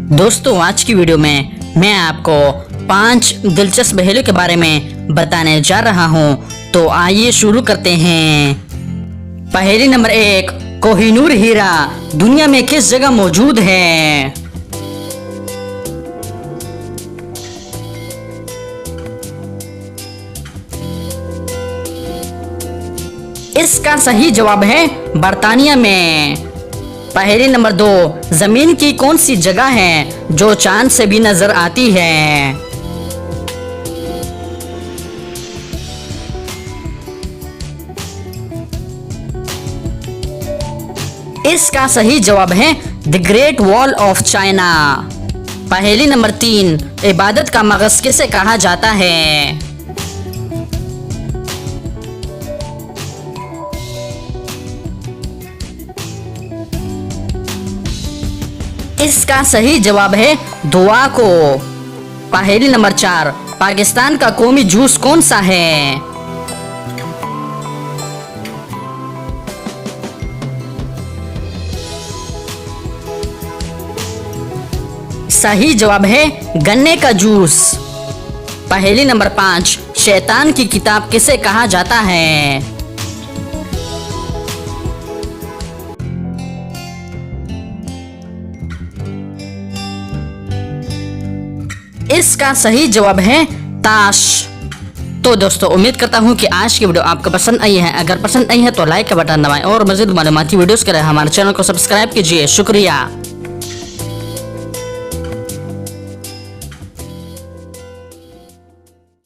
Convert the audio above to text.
दोस्तों आज की वीडियो में मैं आपको 5 दिलचस्प पहेलियों के बारे में बताने जा रहा हूं, तो आइए शुरू करते हैं। पहेली नंबर 1, कोहिनूर हीरा दुनिया में किस जगह मौजूद है? इसका सही जवाब है बर्तानिया में। पहेली नंबर 2, जमीन की कौन सी जगह है जो चांद से भी नजर आती है? इसका सही जवाब है the great wall of China. पहेली नंबर 3, इबादत का मगज किसे कहा जाता है? इसका सही जवाब है दुआ को। पहेली नंबर 4, पाकिस्तान का कौमी जूस कौन सा है? सही जवाब है गन्ने का जूस। पहेली नंबर 5, शैतान की किताब किसे कहा जाता है? इसका सही जवाब है ताश। तो दोस्तों उम्मीद करता हूँ कि आज की वीडियो आपको पसंद आई है। अगर पसंद आई है तो लाइक का बटन दबाएं और मज़ीद मालूमाती वीडियोस के लिए हमारे चैनल को सब्सक्राइब कीजिए। शुक्रिया।